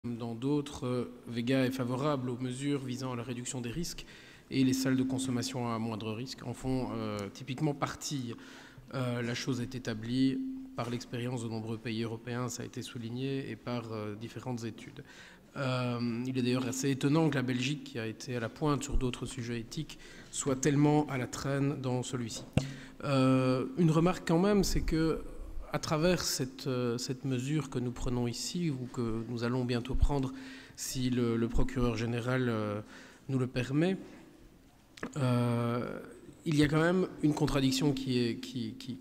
Dans d'autres, Vega est favorable aux mesures visant à la réduction des risques et les salles de consommation à moindre risque en font typiquement partie. La chose est établie par l'expérience de nombreux pays européens, ça a été souligné, et par différentes études. Il est d'ailleurs assez étonnant que la Belgique, qui a été à la pointe sur d'autres sujets éthiques, soit tellement à la traîne dans celui-ci. Une remarque quand même, c'est que à travers cette mesure que nous prenons ici, ou que nous allons bientôt prendre si le procureur général nous le permet, il y a quand même une contradiction qui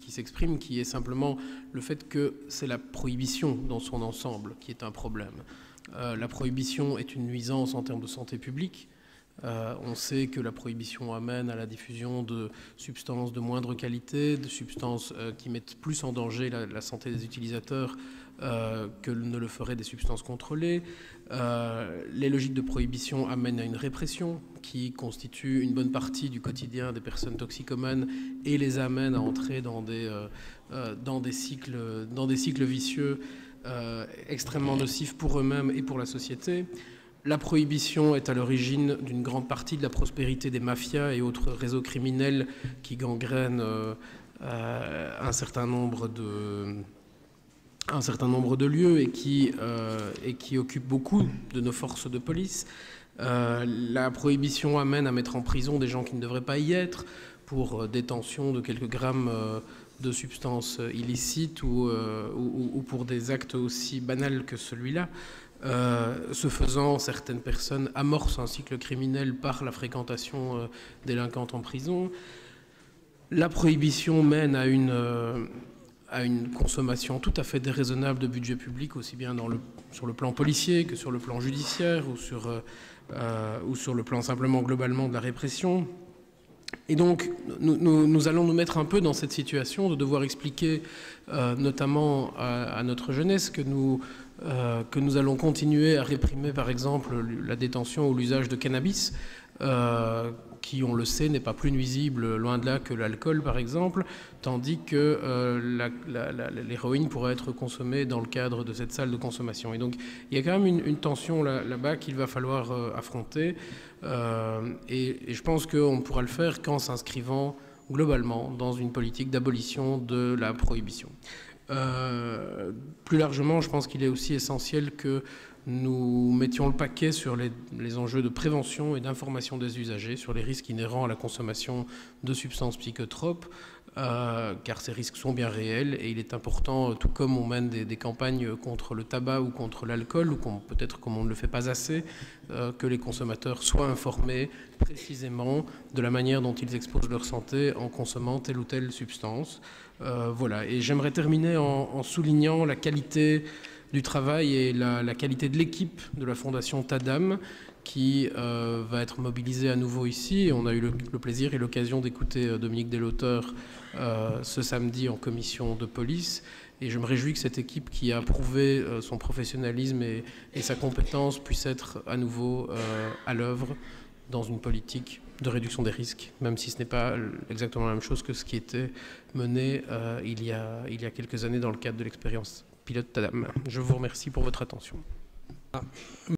s'exprime, qui est simplement le fait que c'est la prohibition dans son ensemble qui est un problème. La prohibition est une nuisance en termes de santé publique. On sait que la prohibition amène à la diffusion de substances de moindre qualité, de substances qui mettent plus en danger la santé des utilisateurs que ne le feraient des substances contrôlées. Les logiques de prohibition amènent à une répression qui constitue une bonne partie du quotidien des personnes toxicomanes et les amène à entrer dans des cycles vicieux extrêmement nocifs pour eux-mêmes et pour la société. La prohibition est à l'origine d'une grande partie de la prospérité des mafias et autres réseaux criminels qui gangrènent un certain nombre de lieux et qui occupent beaucoup de nos forces de police. La prohibition amène à mettre en prison des gens qui ne devraient pas y être pour détention de quelques grammes de substances illicites ou pour des actes aussi banals que celui-là. Ce faisant, certaines personnes amorcent un cycle criminel par la fréquentation délinquante en prison. La prohibition mène à une consommation tout à fait déraisonnable de budget public, aussi bien sur le plan policier que sur le plan judiciaire ou sur le plan simplement globalement de la répression. Et donc, nous allons nous mettre un peu dans cette situation de devoir expliquer, notamment à notre jeunesse, que nous allons continuer à réprimer, par exemple, la détention ou l'usage de cannabis, qui, on le sait, n'est pas plus nuisible, loin de là, que l'alcool, par exemple, tandis que l'héroïne pourrait être consommée dans le cadre de cette salle de consommation. Et donc, il y a quand même une tension là-bas qu'il va falloir affronter, et je pense qu'on pourra le faire qu'en s'inscrivant globalement dans une politique d'abolition de la prohibition. Plus largement, je pense qu'il est aussi essentiel que nous mettions le paquet sur les enjeux de prévention et d'information des usagers sur les risques inhérents à la consommation de substances psychotropes, car ces risques sont bien réels et il est important, tout comme on mène des campagnes contre le tabac ou contre l'alcool, ou peut-être comme on ne le fait pas assez, que les consommateurs soient informés précisément de la manière dont ils exposent leur santé en consommant telle ou telle substance. Voilà. Et j'aimerais terminer en soulignant la qualité du travail et la qualité de l'équipe de la Fondation Tadam qui va être mobilisée à nouveau ici. Et on a eu le plaisir et l'occasion d'écouter Dominique Delauteur ce samedi en commission de police. Et je me réjouis que cette équipe qui a prouvé son professionnalisme et sa compétence puisse être à nouveau à l'œuvre dans une politique de réduction des risques, même si ce n'est pas exactement la même chose que ce qui était mené il y a quelques années dans le cadre de l'expérience pilote Tadam. Je vous remercie pour votre attention.